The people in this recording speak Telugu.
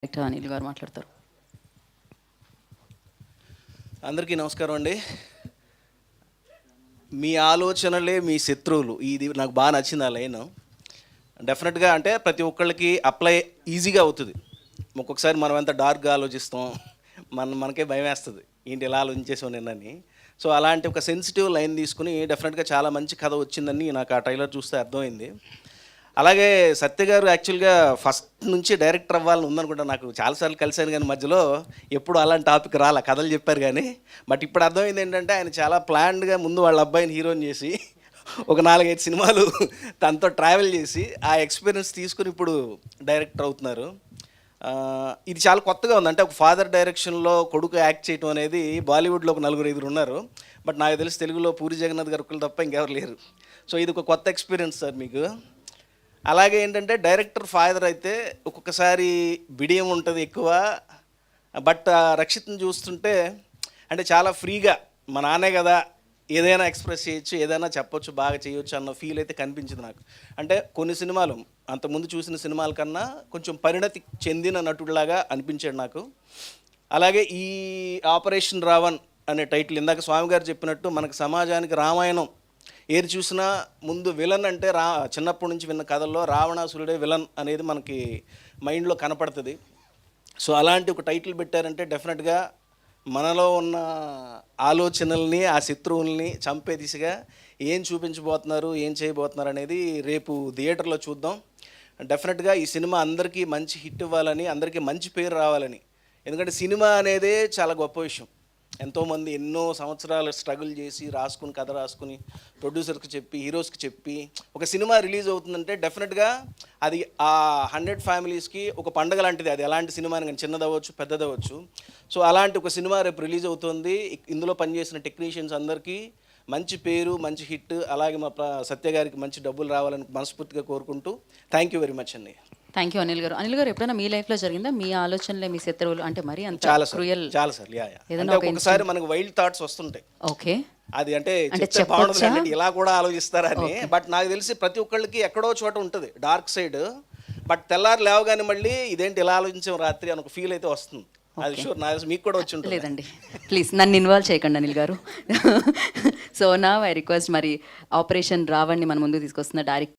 డైరెక్టర్ అనిల్ గారు మాట్లాడతారు. అందరికీ నమస్కారం అండి. మీ ఆలోచనలే మీ శత్రువులు, ఇది నాకు బాగా నచ్చింది ఆ లైన్. డెఫినెట్గా అంటే ప్రతి ఒక్కళ్ళకి అప్లై ఈజీగా అవుతుంది. ఒక్కొక్కసారి మనం ఎంత డార్క్గా ఆలోచిస్తాం, మనకే భయం వేస్తుంది, ఏంటి ఇలా ఆలోచించేసాం నిన్నని. సో అలాంటి ఒక సెన్సిటివ్ లైన్ తీసుకుని డెఫినెట్గా చాలా మంచి కథ వచ్చిందని నాకు ఆ ట్రైలర్ చూస్తే అర్థమైంది. అలాగే సత్య గారు యాక్చువల్గా ఫస్ట్ నుంచి డైరెక్టర్ అవ్వాలని ఉందనుకుంటా. నాకు చాలాసార్లు కలిశాను కానీ మధ్యలో ఎప్పుడు అలాంటి టాపిక్ రాలే, కథలు చెప్పారు కానీ. బట్ ఇప్పుడు అర్థమైంది ఏంటంటే ఆయన చాలా ప్లాన్డ్గా ముందు వాళ్ళ అబ్బాయిని హీరోని చేసి ఒక 4-5 సినిమాలు తనతో ట్రావెల్ చేసి ఆ ఎక్స్పీరియన్స్ తీసుకుని ఇప్పుడు డైరెక్టర్ అవుతున్నారు. ఇది చాలా కొత్తగా ఉంది. అంటే ఒక ఫాదర్ డైరెక్షన్లో కొడుకు యాక్ట్ చేయడం అనేది బాలీవుడ్లో ఒక 4-5 ఉన్నారు. బట్ నాకు తెలిసి తెలుగులో పూరి జగన్నాథ్ గారు ఒకళ్ళు తప్ప ఇంకెవరు లేరు. సో ఇది ఒక కొత్త ఎక్స్పీరియన్స్ సార్ మీకు. అలాగే ఏంటంటే డైరెక్టర్ ఫాదర్ అయితే ఒక్కొక్కసారి బిడియం ఉంటుంది ఎక్కువ. బట్ రక్షిత్ని చూస్తుంటే అంటే చాలా ఫ్రీగా మా నాన్నే కదా, ఏదైనా ఎక్స్ప్రెస్ చేయొచ్చు, ఏదైనా చెప్పొచ్చు, బాగా చేయొచ్చు అన్న ఫీల్ అయితే కనిపించింది నాకు. అంటే కొన్ని సినిమాలు అంతకుముందు చూసిన సినిమాల కన్నా కొంచెం పరిణతి చెందిన నటుడిలాగా అనిపించాడు నాకు. అలాగే ఈ ఆపరేషన్ రావణ్ అనే టైటిల్ ఇందాక స్వామి గారు చెప్పినట్టు మనకు సమాజానికి రామాయణం ఏది చూసినా ముందు విలన్ అంటే చిన్నప్పటి నుంచి విన్న కథల్లో రావణాసురుడే విలన్ అనేది మనకి మైండ్లో కనపడుతుంది. సో అలాంటి ఒక టైటిల్ పెట్టారంటే డెఫినెట్గా మనలో ఉన్న ఆలోచనల్ని, ఆ శత్రువుల్ని చంపే దిశగా ఏం చూపించబోతున్నారు, ఏం చేయబోతున్నారు అనేది రేపు థియేటర్లో చూద్దాం. డెఫినెట్గా ఈ సినిమా అందరికీ మంచి హిట్ ఇవ్వాలని, అందరికీ మంచి పేరు రావాలని. ఎందుకంటే సినిమా అనేదే చాలా గొప్ప విషయం. ఎంతోమంది ఎన్నో సంవత్సరాలు స్ట్రగుల్ చేసి రాసుకుని, కథ రాసుకుని, ప్రొడ్యూసర్కి చెప్పి, హీరోస్కి చెప్పి ఒక సినిమా రిలీజ్ అవుతుందంటే డెఫినెట్గా అది ఆ 100 ఫ్యామిలీస్కి ఒక పండగ లాంటిది. అది ఎలాంటి సినిమా అని కానీ చిన్నదవ్వచ్చు, పెద్దదవ్వచ్చు. సో అలాంటి ఒక సినిమా రేపు రిలీజ్ అవుతుంది. ఇందులో పనిచేసిన టెక్నీషియన్స్ అందరికీ మంచి పేరు, మంచి హిట్, అలాగే మా సత్య గారికి మంచి డబ్బులు రావాలని మనస్ఫూర్తిగా కోరుకుంటూ థ్యాంక్ యూ వెరీ మచ్ అండి. థ్యాంక్ యూ అనిల్ గారు. అనిల్ గారు, ఎప్పుడైనా మీ లైఫ్లో జరిగిందా మీ ఆలోచనలే మీ శత్రువులు అంటే మరి అంత చాలా క్రూయల్? చాలా సార్. ఏదైనా ఒకసారి మనకు వైల్డ్ థాట్స్ వస్తుంటాయి. ఓకే, అది అంటే చెప్తే బాగుంటుంది, ఇలా కూడా ఆలోచిస్తారని. బట్ నాకు తెలిసి ప్రతి ఒక్కళ్ళకి ఎక్కడో చోట ఉంటుంది డార్క్ సైడ్. బట్ తెల్లారు లేవగానే మళ్ళీ ఇదేంటి ఇలా ఆలోచించాం రాత్రి అని ఒక ఫీల్ అయితే వస్తుంది. అది షూర్ నాకు తెలిసి మీకు కూడా వచ్చి ఉంటుంది. లేదండి, ప్లీజ్ నన్ను ఇన్వాల్వ్ చేయకండి అనిల్ గారు. సో నా ఐ రిక్వెస్ట్, మరి ఆపరేషన్ రావణ్ని మన ముందుకు తీసుకొస్తున్న డైరెక్ట్